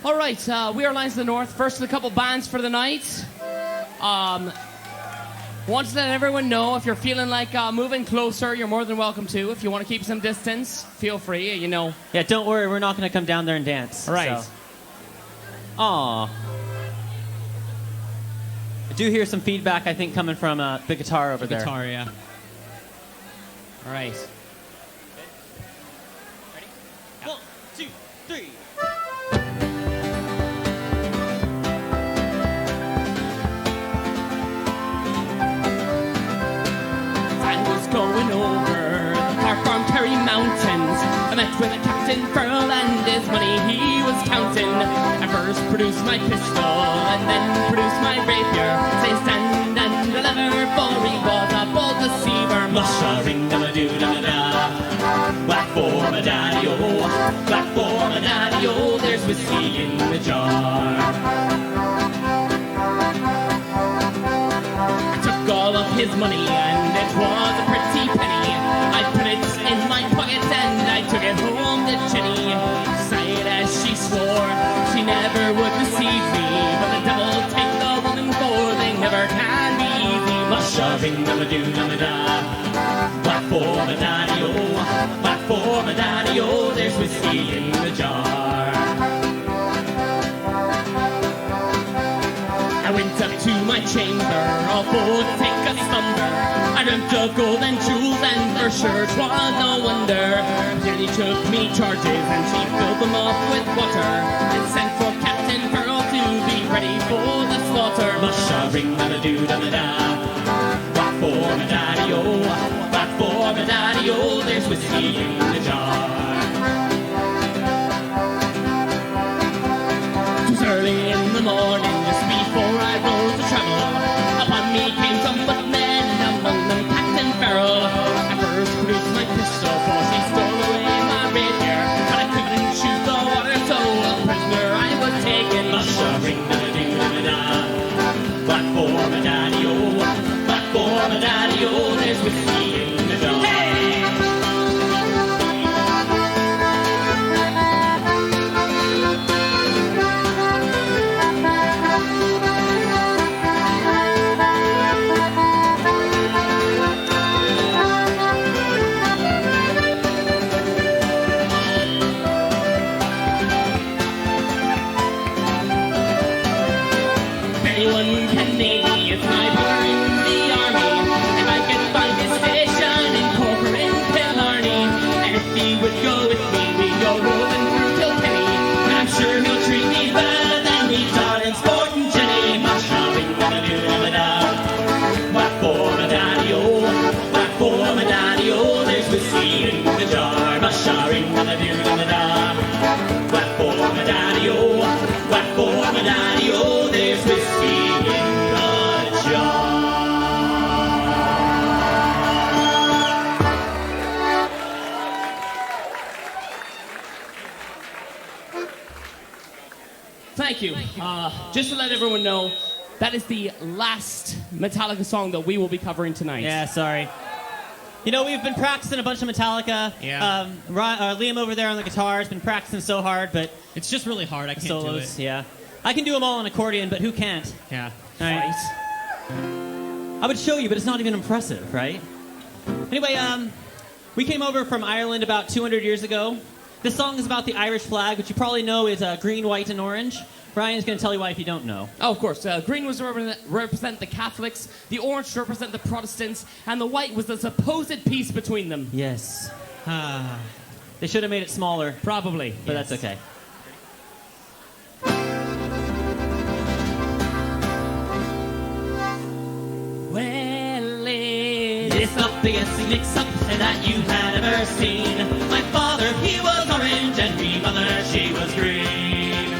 All right, we are Lions of the North. First of a couple bands for the night. Want to let everyone know if you're feeling like moving closer, you're more than welcome to. If you want to keep some distance, feel free, you know. Yeah, don't worry, we're not going to come down there and dance. Right. So. Aw. I do hear some feedback, I think, coming from the guitar over there. Guitar, yeah. All right. Ready? 1, 2, 3. Going over the Park Farm Kerry Mountains, I met with Captain Furl and his money he was counting. I first produced my pistol and then produced my rapier. Say stand and deliver, for he was a bold deceiver. Musha-ring, da-da-doo-da-da-da. Black for my daddy-o, black for my daddy-o, there's whiskey in the jar. I took all of his money and it was a pretty penny. I put it in my pocket and I took it home to Jenny. Sighed as she swore she never would deceive me, but the devil take the woman for they never can be easy. Musha-ring-da-da-doo-da-da-da. Black for my daddy-o, black for my daddy-o, there's whiskey in the jar. I went up to my chamber, all for to take a slumber. I dreamt of gold and jewels, and for sure 'twas no wonder. Jenny took me charges, and she filled them up with water, and sent for Captain Pearl to be ready for the slaughter. Musha-ring-da-da-doo-da-da-da. Black for my daddy-o, black for my daddy-o, there's whiskey in the jar. Early in the morning, just before I rose to travel, upon me came some footmen, among them Captain Farrell. I first produced my pistol, for she stole away my rapier, but I couldn't shoot the water, so a prisoner I was taken. Musha-ring-da-da-doo-da-da-da. Black for my daddy-o, black for my daddy-o, there's whiskey in the jar. Hey! Thank you. Just to let everyone know, that is the last Metallica song that we will be covering tonight. Yeah, sorry. You know, we've been practicing a bunch of Metallica. Yeah. Liam over there on the guitar has been practicing so hard, but... It's just really hard. I can't solos, do it. Yeah. I can do them all on accordion, but who can't? Yeah. Right. I would show you, but it's not even impressive, right? Anyway, we came over from Ireland about 200 years ago. This song is about the Irish flag, which you probably know is green, white, and orange. Brian's going to tell you why if you don't know. Oh, of course. Green was to represent the Catholics, the orange to represent the Protestants, and the white was the supposed peace between them. Yes. They should have made it smaller. Probably. But that's okay. Well, it's the biggest mix-up that you had ever seen. My father, he was orange, and me mother, she was green.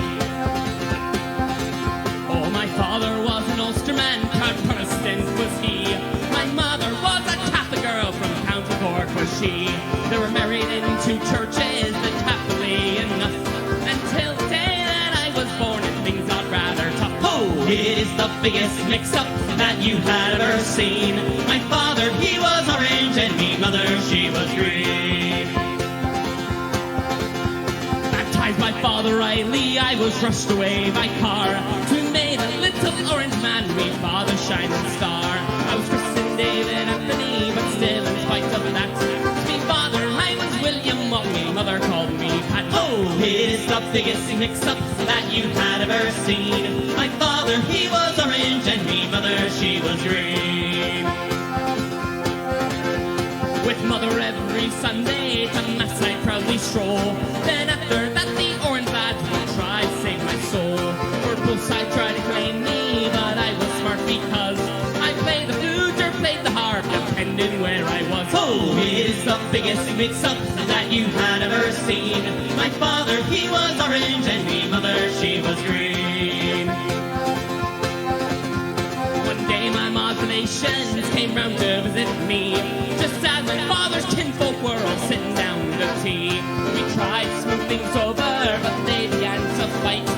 Oh, my father was an Ulsterman, proud Protestant was he. My mother was a Catholic girl from County Cork was she. They were married in two churches, but happily enough, until the day that I was born and things got rather tough. Oh, it is the biggest mix-up that you had ever seen. My father, he was orange, and me mother, she was green. Surprised by Father Riley, I was rushed away by car to made a little orange man, me father shining star. I was christened David Anthony, but still in spite of that, me father I was William, while me mother called me Pat. Oh, it's the biggest mix-up that you had ever seen. My father, he was orange, and me mother, she was green. With mother every Sunday to mass I proudly stroll. Then after that the orange lad would try to save my soul. For both sides tried to claim me, but I was smart because I played the flute or played the harp, depending where I was. Oh, it is the biggest mix-up that you had ever seen. My father, he was orange, and me mother, she was green. One day my modulations came round to visit me, just as my father's kinfolk were all sitting down to tea. We tried to smooth things over, but they began to fight,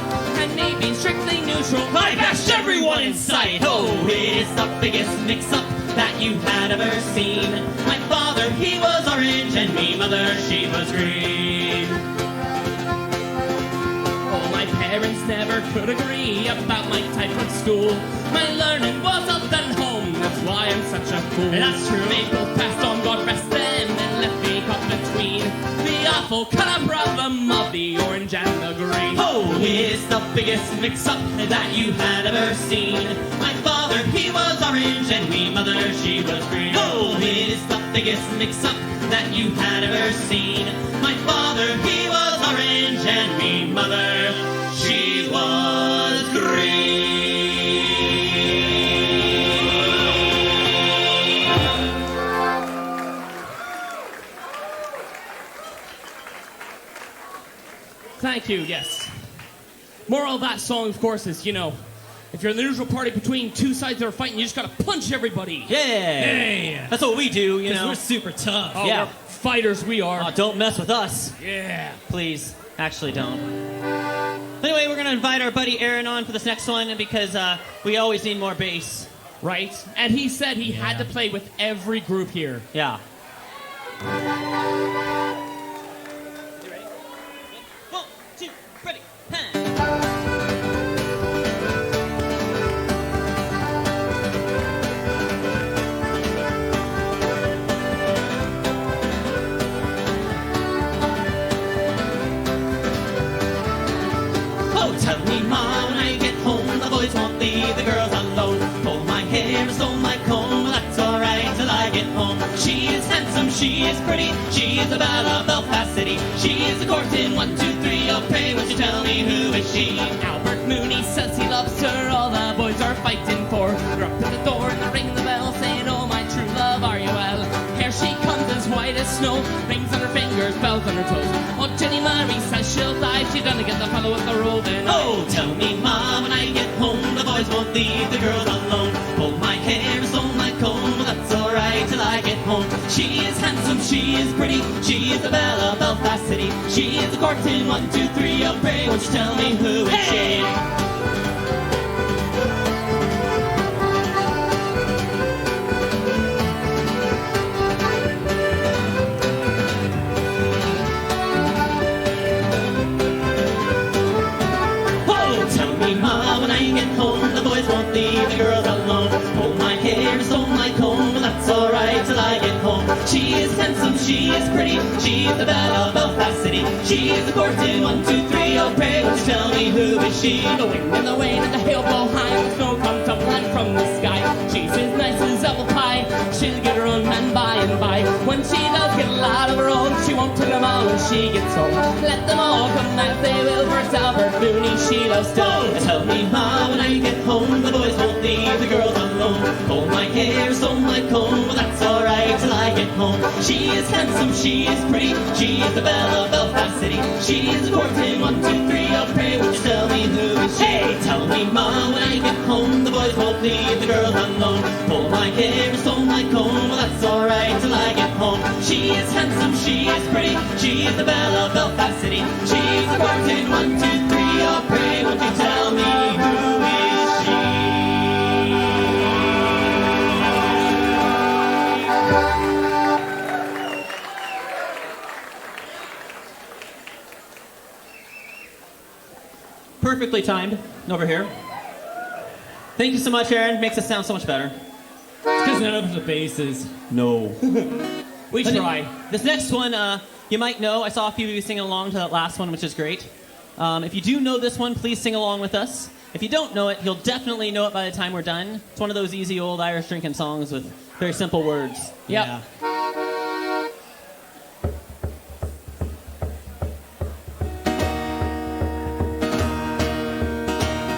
and me being strictly neutral, I bashed everyone in sight. Oh, it is the biggest mix-up that you had ever seen. My father, he was orange, and me mother, she was green. Oh, my parents never could agree about my type of school. My learning was up and home, that's why I'm such a fool. That's true. They both passed on, God rest them, and left me caught between the awful colour problem of the orange and the green. Oh, it's the biggest mix-up that you had ever seen. My father, he was orange, and me mother, she was green. Oh, it's the biggest mix-up that you had ever seen. My father, he was orange, and me mother, she was green. Thank you, yes. Moral of that song, of course, is, you know, if you're in the neutral party between two sides that are fighting, you just gotta punch everybody. Yeah. That's what we do, you know. We're super tough. Oh, Yeah. we're fighters we are. Oh, don't mess with us. Yeah. Please. Actually, don't. Anyway, we're going to invite our buddy Aaron on for this next one because we always need more bass. Right? And he said he had to play with every group here. Yeah. You ready? 1, 2, ready. Tell me, Ma, when I get home, the boys won't leave the girls alone. Pull my hair, stole my comb, well, that's alright till I get home. She is handsome, she is pretty, she is the belle of Belfast City. She is a courting, 1, 2, 3, oh pray, won't you tell me who is she? Albert Mooney says he loves her, all the boys are fighting for her. Up at the door and they're ringing the bell, saying, oh my true love, are you well? Here she comes as white as snow, rings on her fingers, bells on her toes. Oh, Jenny Marie says she'll die, she's gonna get the fellow with the roving. Oh, tell me, Ma, when I get home, the boys won't leave the girls alone. Pull my hair, stole my comb, well, that's alright till I get home. She is handsome, she is pretty, she is the belle of Belfast City. She is a courting, 1, 2, 3, oh pray, won't you tell me who is she? Home, the boys won't leave the girls alone. Hold my hair, stole my comb, well, that's alright till I get home. She is handsome, she is pretty, she is the belle of Belfast City. She is a courting, 1, 2, 3, oh pray, won't you tell me who is she? The wind and the rain and the hail blow high, the snow comes tumbling from the sky. She's as nice as apple pie, she'll get her own man by and by. When she does get a lot of her own, she won't tell them all when she gets home. Let them all come as they will, for Albert Mooney she loves still. Tell me, Ma, when I get home, the boys won't leave the girls alone. Hold my hair, stole my comb, well, that's alright till I get home. She is handsome, she is pretty, she is the belle of Belfast City. She is a courting, 1, 2, 3, oh pray, won't you tell me who is she? Hey, tell me, Ma, when I get home, the boys won't leave the girls alone. Hold my hair, stole my comb, well, that's alright till I get home. She is handsome, she is pretty, she is the belle of Belfast City. She is a courting, 1, 2, 3, oh pray, won't you tell me who is she? perfectly timed over here. Thank you so much, Aaron. Makes us sound so much better. It's because none of the basses. No. We try. This next one, you might know. I saw a few of you singing along to that last one, which is great. If you do know this one, please sing along with us. If you don't know it, you'll definitely know it by the time we're done. It's one of those easy old Irish drinking songs with very simple words. Yep. Yeah.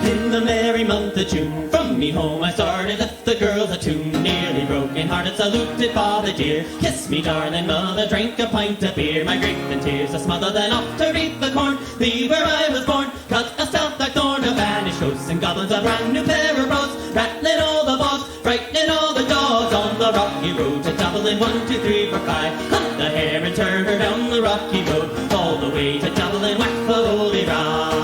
In the merry month of June, from me home I started, left the girls a tune. Nearly broken-hearted, saluted father dear. Kiss me, darling mother, drank a pint of beer. My grief and tears a smother, then off to reap the corn. Leave where I was born, cut a stout black thorn. A vanished ghosts and goblins, a brand new pair of roads. Rattling all the balls, frightening all the dogs. On the rocky road to Dublin, 1, 2, 3, 4, 5. Hunt the hare and turn her down the rocky road. All the way to Dublin, whack the holy rock.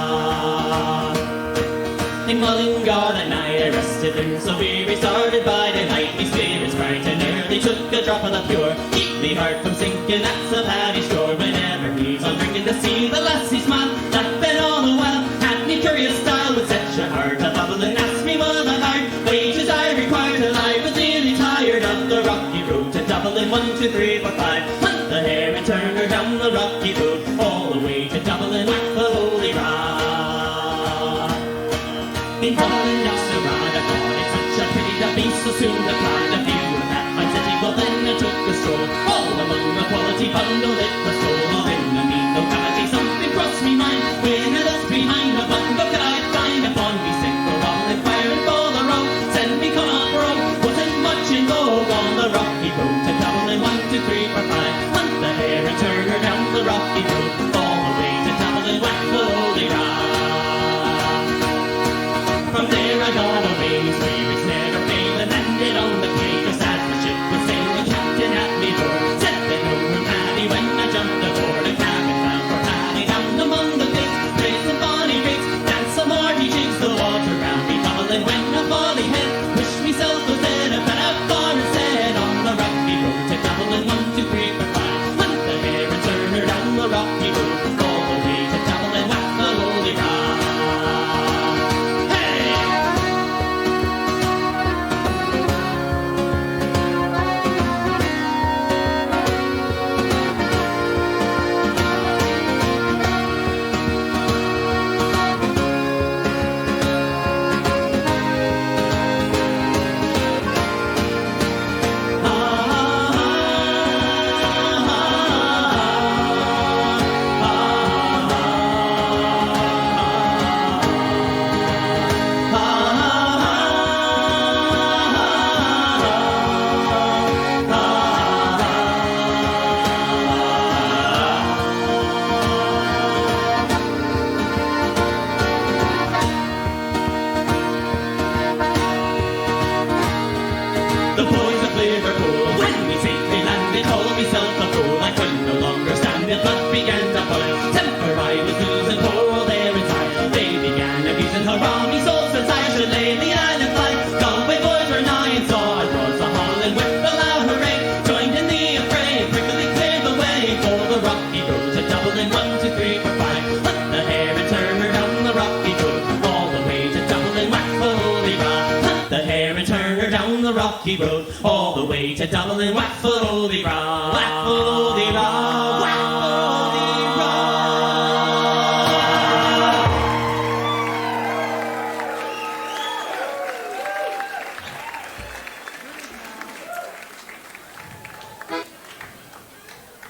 In Mullingar that night I rested him, so weary started by the night. Me spirits bright and early took a drop of the pure. Keep me heart from sinking, that's a paddy shore. Whenever he's on drinking to see the lassie smile, laughing all the while, had me curious style. Would set your heart a bubble and ask me what the hard wages I required till I was nearly tired of the rocky road to Dublin. 1, 2, 3, 4, 5. Hunt the hare and turn her down the rocky road, all the way to Dublin, whack the holy rock. In Dublin, Nasserad, I thought it such a pity to be so soon applied. A few of that my city, well then I took a stroll. All among the quality bundle it was sold. In the mean locality, something crossed me mind. When I looked behind a bundle, could I find upon me single wall inquiring for the road? Send me come off road, wasn't much in vogue on the rocky road to Dublin. 1, 2, 3, 4, 5. Hunt the hare and turn her down the rocky road, all the way to Dublin, whack the holy rock. From there I got away, spirits never fail, and landed on the quay. Just as the ship was sailing, captain at me door said they know her Paddy when I jumped aboard. A cabin bound for Paddy down among the pigs, blazing bonny rigs, dance some hearty jigs. The water round me bubbling when a volley hit. Wish myself was dead, I bet I've gone instead on the rocky road to Dublin. 1, 2, 3, 4, 5. Hunt the hare and turn her down the rocky road, all the way to Dublin, whack the holy rock. Rocky road, all the way to Dublin, whack for holy rock, whack for holy rock, whack for holy rock.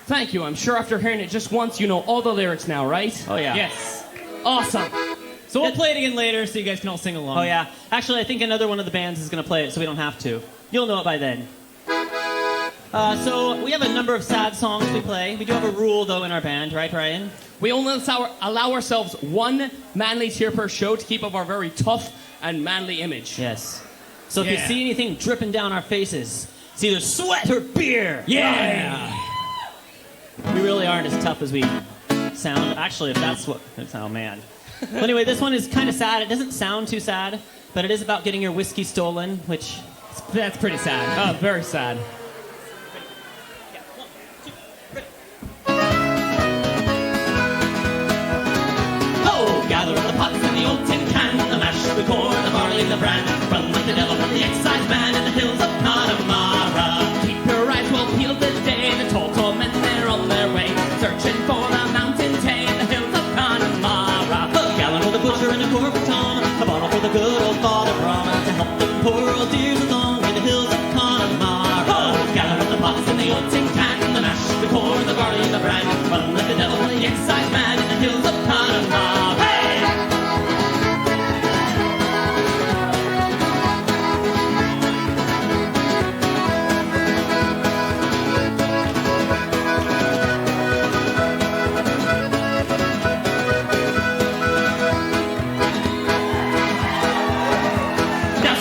Thank you. I'm sure after hearing it just once, you know all the lyrics now, right? Oh yeah. Yes. Awesome. So we'll play it again later so you guys can all sing along. Oh yeah. Actually, I think another one of the bands is going to play it so we don't have to. You'll know it by then. So we have a number of sad songs we play. We do have a rule, though, in our band, right, Ryan? We only allow ourselves one manly tear per show to keep up our very tough and manly image. Yes. So if you see anything dripping down our faces, it's either sweat or beer. Yeah. We really aren't as tough as we sound. Actually, if that's what... Oh, man. Well, anyway, this one is kind of sad. It doesn't sound too sad, but it is about getting your whiskey stolen, which... That's pretty sad. Oh, very sad. Oh, gather up the pots and the corporate Tom, a bottle for the good old father Brom, to help them poor old dears along in the hills of Connemara. Gather up the pots and the old tin can, the mash, the corn, the barley, and the bran, run like the devil, the excise man in the hills of Connemara. Hey!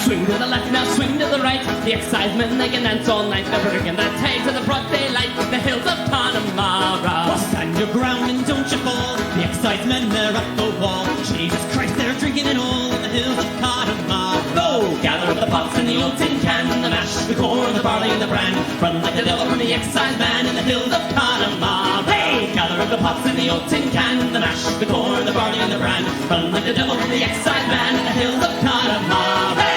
Swing to the left, now swing to the right. The excisemen, they can dance all night. They're bringing that tide to the broad daylight. The hills of Connemara. Well, stand your ground and don't you fall. The excisemen, they're at the wall. Jesus Christ, they're drinking it all in the hills of Connemara. Go! Gather up the pots and the old tin can, the mash, the corn, the barley, and the bran. Run like the devil from the exciseman in the hills of Connemara. Hey! Gather up the pots and the old tin can, the mash, the corn, the barley, and the bran. Run like the devil from the exciseman in the hills of Connemara. Hey!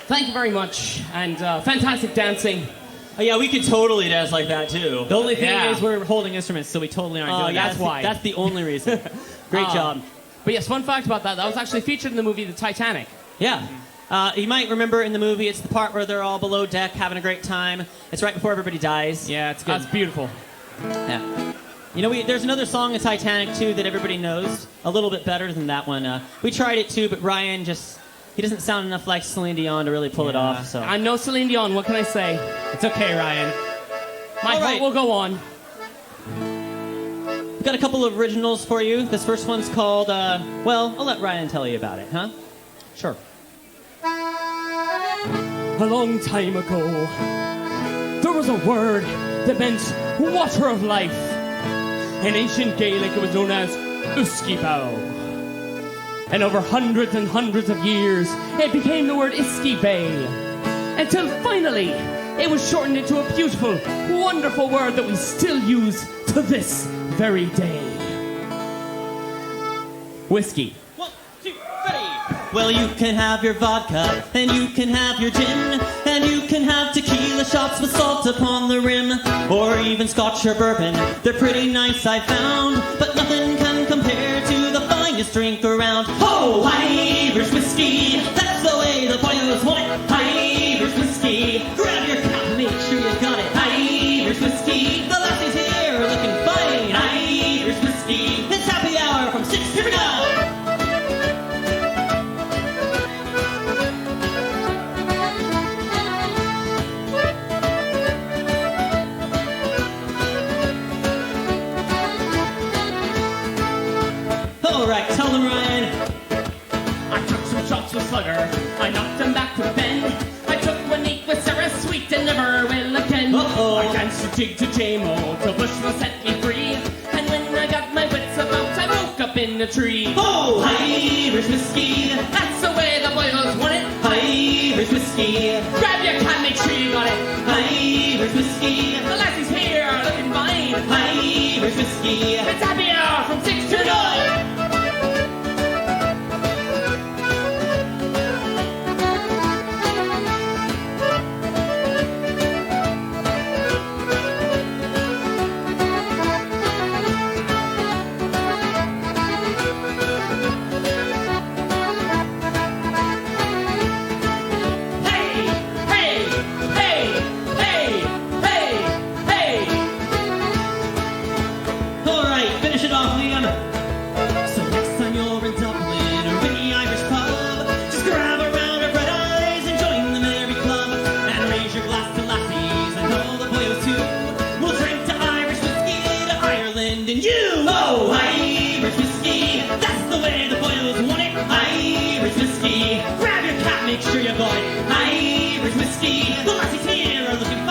Thank you very much, and fantastic dancing. Oh, yeah, we could totally dance like that, too. The only thing is we're holding instruments, so we totally aren't doing that. That's why. That's the only reason. Great job. But yes, fun fact about that was actually featured in the movie The Titanic. Yeah. You might remember in the movie, it's the part where they're all below deck having a great time. It's right before everybody dies. Yeah, it's good. That's beautiful. Yeah. You know, there's another song in Titanic, too, that everybody knows a little bit better than that one. We tried it, too, but Ryan he doesn't sound enough like Celine Dion to really pull it off. So I'm no Celine Dion. What can I say? It's okay, Ryan. My heart will go on. We've got a couple of originals for you. This first one's called, well, I'll let Ryan tell you about it, huh? Sure. A long time ago, there was a word that meant water of life. In ancient Gaelic, it was known as Uskibao. And over hundreds and hundreds of years, it became the word Iski Bay. Until finally, it was shortened into a beautiful, wonderful word that we still use to this very day. Whiskey. 1, 2, 3. Well, you can have your vodka, and you can have your gin, and you can have tequila shots with salt upon the rim, or even scotch or bourbon. They're pretty nice, I found, but nothing can compare to the finest drink around. Oh, Irish whiskey, that's the way the boys want it. Irish whiskey, grab your cup, make sure you got it. Irish whiskey, the lassies here are looking fine. Irish whiskey, it's happy hour from 6. Here we go. All right, tell them, Ryan. I took some shots with Slugger. I knocked him back to Ben. I took one neat with Sarah Sweet and never will again. I danced a jig to J-Mo till Bushwell set me free. And when I got my wits about, I woke up in a tree. Oh, Irish whiskey, that's the way the boys want it. Irish whiskey, grab your can, make sure you got it. Irish whiskey, the lassies here are looking fine. Irish whiskey, it's happy hour from 6 to 9. Grab your cap, make sure you got it. Irish whiskey, the lassies here are looking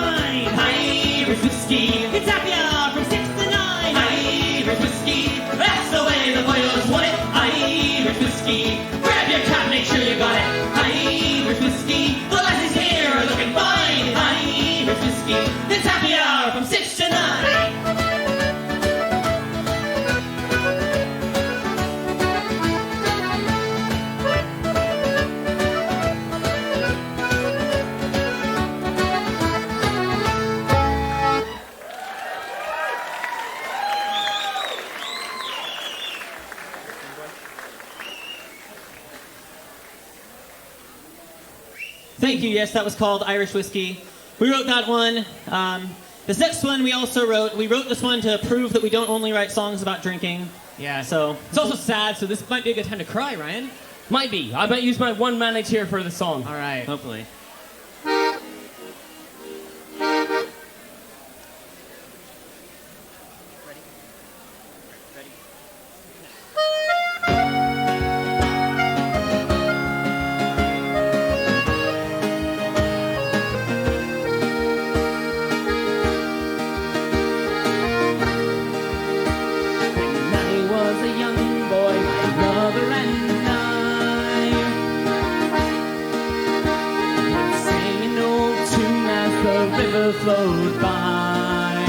whiskey. Grab your cap, make sure you got it. Irish whiskey, the lassies here are looking fine. Irish whiskey, it's happy hour from 6 to 9. Thank you. Yes, that was called Irish Whiskey. We wrote that one. This next one we also wrote. We wrote this one to prove that we don't only write songs about drinking. Yeah. So it's also sad, so this might be a good time to cry, Ryan. Might be. I might use my one manage here for the song. All right. Hopefully. Flowed by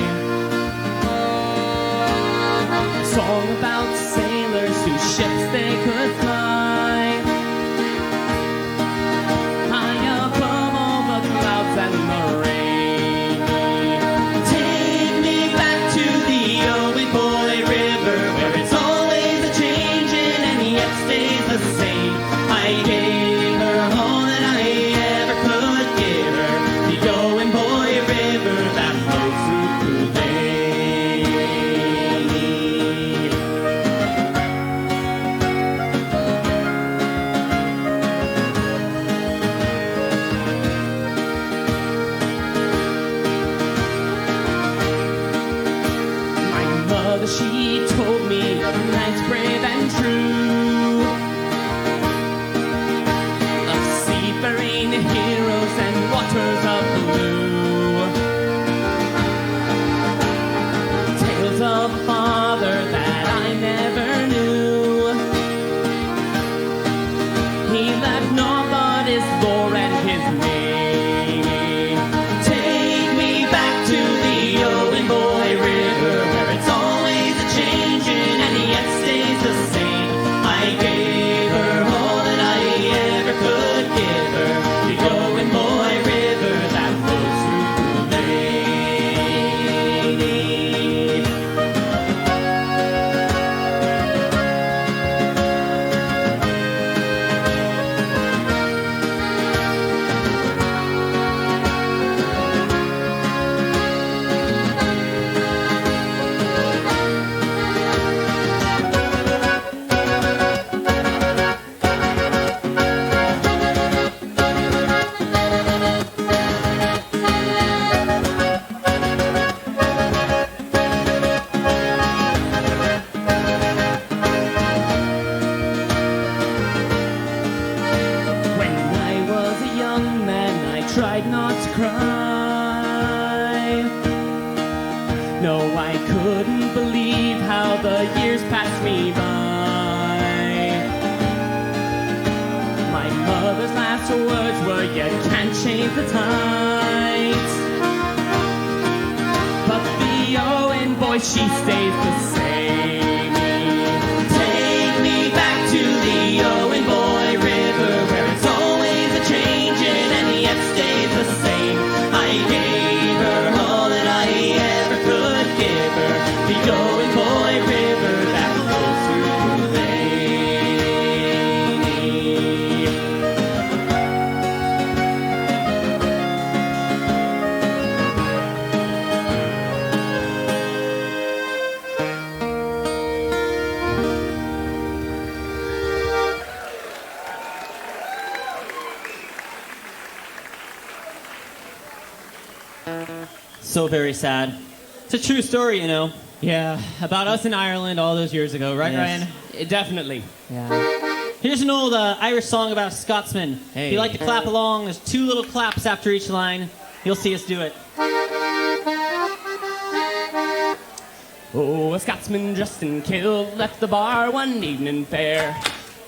a song about sailors whose ships they could fly high above all the clouds and the rain. Take me back to the Owen Boy River, where it's always a changing and yet stays the same. I gave her all that I ever could give her, the Owen Boy River that flows through Culane. My mother, she told me of nights brave and true, of seafaring heroes and waters of blue. Of a father that I never knew. He left naught but his lore and his name. Take me back to the Owen Boy River, where it's always a changing and yet stays the same. I gave her all that I ever could give her, the Owen Boy River that flows through Culane. Tried not to cry. No, I couldn't believe how the years passed me by. My mother's last words were, "You can't change the tides." But the Owen boy, she stays the same. Take me back to the Owen Boy River, where it's always a changing and yet stays the same. I gave her all that I ever could give her, the Owen Boy River that flows through Culane. So very sad. It's a true story, you know. Yeah, about us in Ireland all those years ago, right, Yes. Ryan? Definitely. Yeah. Here's an old Irish song about a Scotsman. Hey. If you like to clap along, there's 2 little claps after each line. You'll see us do it. Oh, a Scotsman dressed in kilt left the bar one evening fair.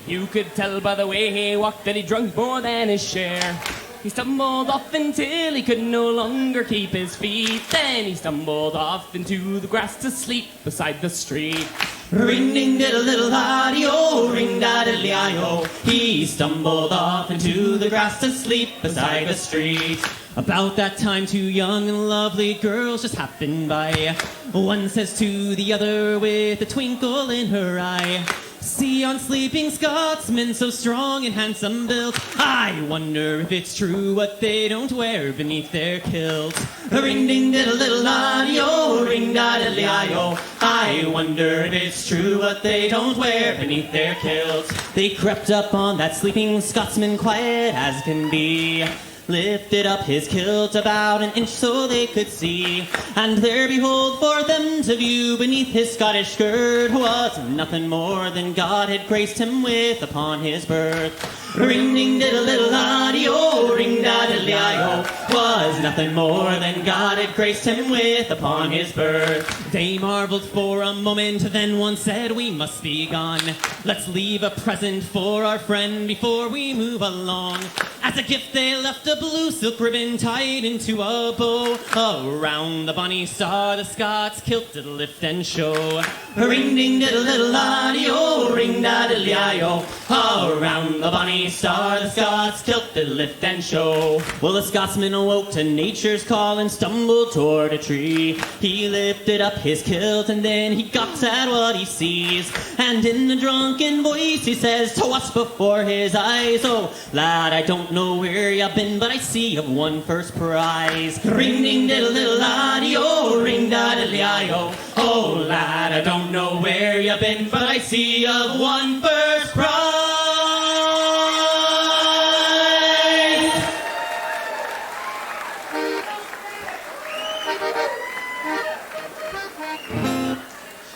You could tell by the way he walked that he drunk more than his share. He stumbled off until he could no longer keep his feet. Then he stumbled off into the grass to sleep beside the street. Ring ding diddle diddle daddy-o, ring da diddly I-o. He stumbled off into the grass to sleep beside the street. About that time, two young and lovely girls just happened by. One says to the other with a twinkle in her eye, "See yon sleeping Scotsmen, so strong and handsome built, I wonder if it's true what they don't wear beneath their kilts." Ring ding diddle diddle daddy-o, ring da diddly I-o. I wonder if it's true what they don't wear beneath their kilts. They crept up on that sleeping Scotsman quiet as can be, lifted up his kilt about an inch so they could see, and there behold for them to view beneath his Scottish skirt was nothing more than God had graced him with upon his birth. Ring ding diddle diddle daddy-o, ring da diddly I-o. Was nothing more than God had graced him with upon his birth. They marveled for a moment, then one said, "We must be gone. Let's leave a present for our friend before we move along." As a gift they left a blue silk ribbon tied into a bow. Around the bonny star the Scots kilt did lift and show. Ring ding diddle diddle daddy-o, ring da diddly I-o. Around the bonny star the Scots kilt did lift and show. Well, the Scotsman awoke to nature's call and stumbled toward a tree. He lifted up his kilt and then he gawks at what he sees, and in a drunken voice he says to us before his eyes, "Oh, lad, I don't know where you've been, but I see you've won first prize." Ring ding diddle diddle daddy-o, ring da diddly I-o. "Oh, lad, I don't know where you've been, but I see you've won first prize."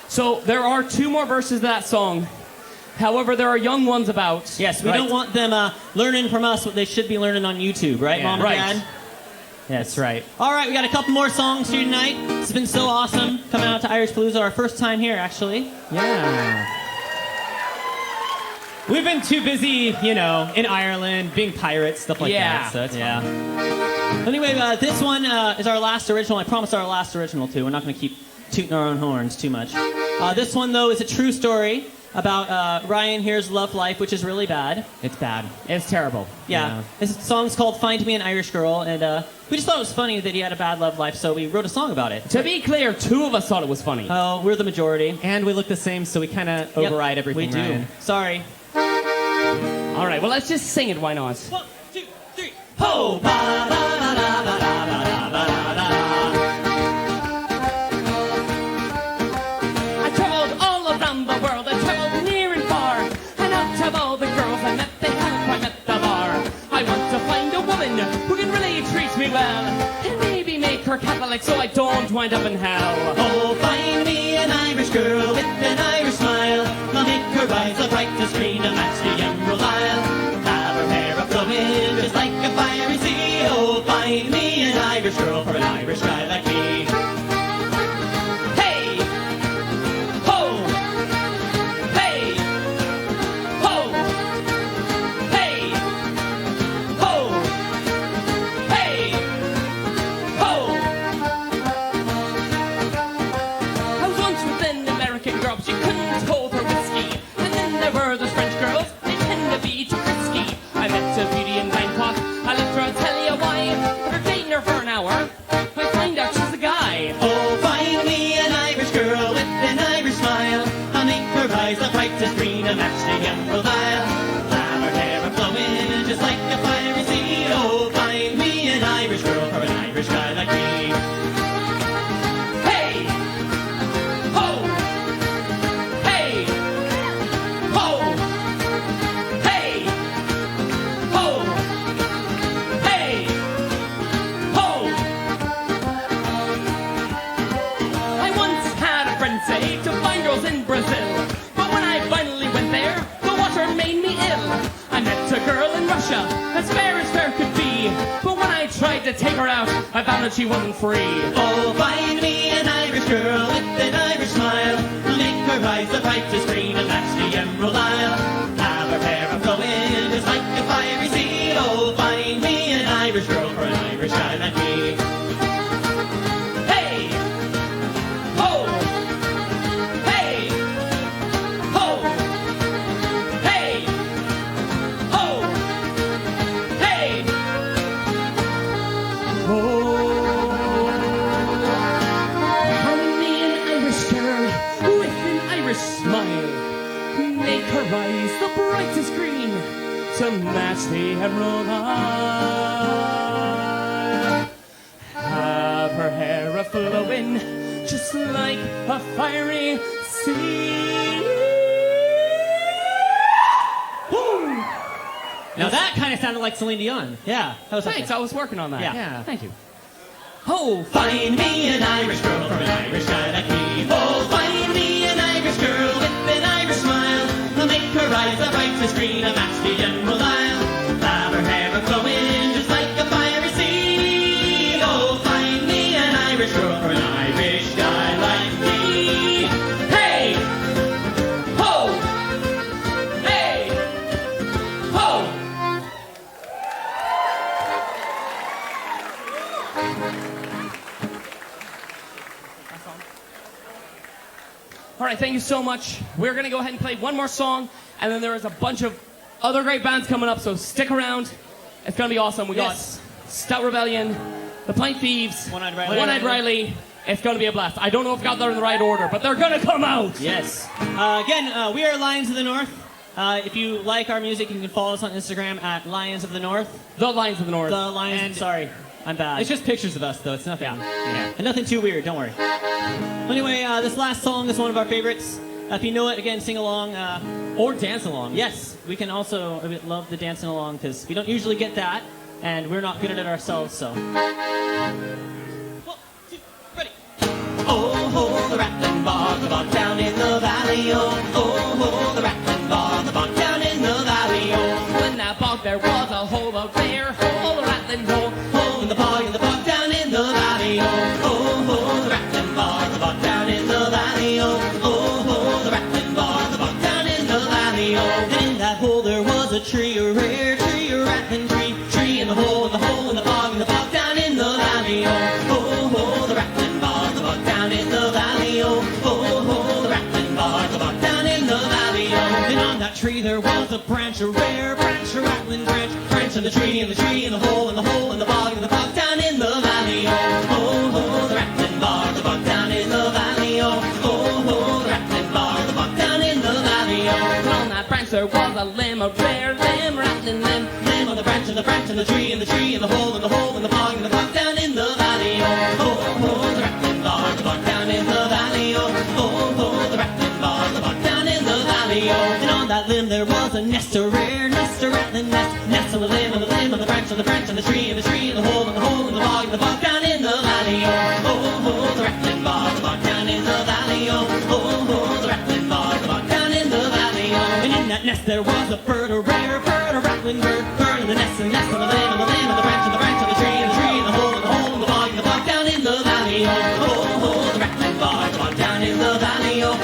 So there are two more verses of that song. However, there are young ones about. Yes, we right? don't want them learning from us what they should be learning on YouTube, right, Yeah. Mom and Right. Dad? That's right. All right, we got a couple more songs here tonight. It's been so awesome coming out to Irishpalooza, our first time here, actually. Yeah. We've been too busy, you know, in Ireland, being pirates, stuff like Yeah. that. So it's Yeah. Anyway, this one is our last original. I promise our last original, too. We're not going to keep tooting our own horns too much. This one, though, is a true story about Ryan here's Love Life, which is really bad. It's bad. It's terrible. Yeah. This song's called Find Me an Irish Girl, and we just thought it was funny that he had a bad love life, so we wrote a song about it. To be clear, two of us thought it was funny. Oh, we're the majority. And we look the same, so we kind of override everything. We do. Ryan. Sorry. All right, well, let's just sing it. Why not? 1, 2, 3. Ho! Ba, ba, ba, ba, ba, ba, ba, ba, ba. I traveled all around the world. I traveled near and far. And out of all the girls I met, they haven't quite met the bar. I want to find a woman who can really treat me well, and maybe make her Catholic so I don't wind up in hell. Oh, find me an Irish girl with an Irish smile. I'll make her rise up right to screen and match the emerald isle. Have her hair a flowing just like a fiery sea. Oh, find me an Irish girl for an Irish guy like me. Hey! Ho! Hey! Ho! Hey! Ho! Hey! Ho! I was once with an American girl, but she couldn't hold her whiskey. And then there were those French girls, they tend to be too risky. I met a beauty in Bangkok, I left her, I'll tell you why. After dating her for an hour, I find out she's a guy. Oh, find me an Irish girl with an Irish smile. I'll make her rise up right to screen and match the emerald isle. Have her hair a flowing just like a fiery sea. Oh, find me an Irish girl for an Irish guy like me. Hey! Ho! Hey! Ho! Hey! Ho! Hey! Ho! I once had a friend say to find girls in Brazil, but when I finally went there, the water made me ill. I met a girl in Russia, as fair could be, but when I tried to take her out, I found that she wasn't free. Oh, find me an Irish girl with an Irish smile. Make her rise up right to screen and match the emerald isle. Have her just like a fiery seed. Oh, find me an Irish girl for an Irish guy like me. Hey! Ho! Hey! Ho! Hey! Ho! Hey! Find me an Irish girl with an Irish smile. Make her eyes the brightest green to match the emerald eye. Have her hair a-flowing just like a fiery sea. Woo! Now that kind of sounded like Celine Dion. Yeah, that was Thanks, okay. I was working on that. Yeah. Thank you. Oh, Find me an Irish girl for an Irish guy like me. Oh, find me an Irish girl with an Irish smile. I'll make her eyes the brightest green and match the emerald isle. Have her hair a-flowing just like a fiery sea. Oh, find me an Irish girl for an Irish guy like me. Hey! Ho! Hey! Ho! all right, thank you so much. We're going to go ahead and play one more song, and then there is a bunch of other great bands coming up, so stick around. It's going to be awesome. We Yes. got Stout Rebellion, The Plank Thieves, One-Eyed Riley. One-Eyed Riley. It's going to be a blast. I don't know if I got that in the right order, but they're going to come out. Yes. Again, we are Lions of the North. If you like our music, you can follow us on Instagram at Lions of the North. The Lions of the North. The Lions. Sorry, I'm bad. It's just pictures of us, though. It's nothing. Yeah. And nothing too weird. Don't worry. Anyway, this last song is one of our favorites. If you know it, again, sing along. Or dance along. Yes, we can also love the dancing along because we don't usually get that, and we're not good at it ourselves. So. 1, 2, ready. Oh, the rattling bar, the bog down in the valley. Oh, the rattling bar, the bog down in the valley. Oh, In that bog there was a hole out there, hole a rattling hole. in the bog down in the valley. Oh, the rattling bar, the bog down in the valley. Oh, the rattling bar, the bog down in the valley. Oh, in that hole there was a tree, a rare tree, a rattling tree in the hole, in the bog down in the valley. Oh, the rattling bar, the bog down in the valley. Oh, the rattling bar, the bog down in the valley. Oh, and on that tree there was a branch, a rare branch, a rattling branch of the tree, and the tree in the hole, in the bog down in the valley. Oh, the rattling bar, the bog down in the valley. Oh, the rattling bar, the bog down in the valley. Oh, On that branch there was a limb, a rare limb, rattling limb. on the branch, and the tree, and the tree in the hole, in the bog down in the valley. Oh, the rattling bar, the bog down in the valley. Oh, the rattling bar, the bog down in the valley. Oh, and on that limb there was a nest, a rare nest, a rattling nest on the limb, on the branch, on the tree, and the tree in the hole, in the bog down in the valley. Oh, the rattling bar, the bog down in the valley. Oh, the rattling bar, the bog down in the valley. Oh, and in that nest there was a bird, a rare bird, a rattling bird in the nest, and the nest on the limb, on the branch, on the tree, and the tree in the hole, in the bog down in the valley. Oh, the rattling bar, the bog down in the valley. Oh,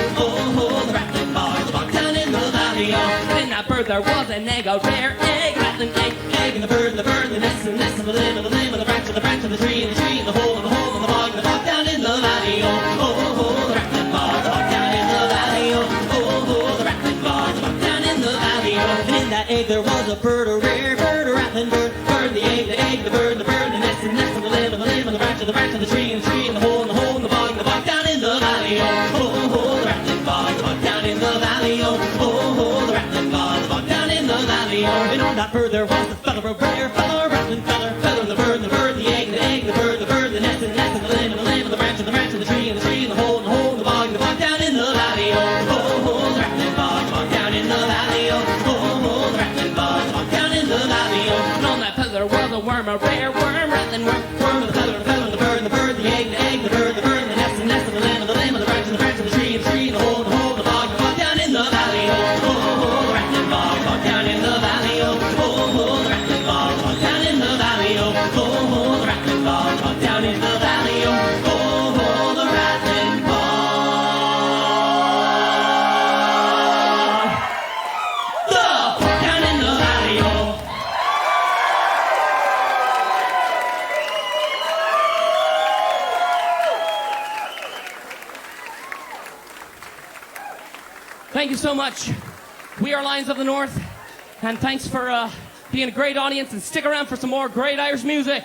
the rattling bar, the bog down in the valley. Oh, In that bird there was an egg, a rare egg, rattling egg. and the bird, the nest, and the nest on the limb, on the branch, on the tree, and the tree in the hole, in the bog down in the valley. Oh, the rattling bar, the bog down in the valley. Oh, the rattling bar, the bog down in the valley. Oh, and in that egg there was a bird, a rare bird, a rattling bird, the egg, the bird, the nest, and the nest on the limb, on the branch, on the tree, and the tree in the hole, in the bog down in the valley. Oh, the rattling bar, the bog down in the valley. Oh, the rattling bar, the bog down in the valley. Oh, and on that bird there was a feather, a rare feather, a rattling feather, the bird, the egg, the bird, the nest, and the nest on the limb, on the branch, on the tree, and the tree in the hole, in the bog down in the valley. Oh, the rattling bar, the bog down in the valley. Oh, the rattling bar, the bog down in the valley. Oh, And on that feather there was a worm, a rare worm, rattling worm. the feather, the bird, the egg, the bird, the nest, and the nest on the limb, on the branch, on the tree, and the tree in the hole, in the bog down in the valley. Oh, the rattling bar, the bog down in the valley. Oh, the rattling bar, Thank you so much. We are Lions of the North, and thanks for being a great audience, and stick around for some more great Irish music.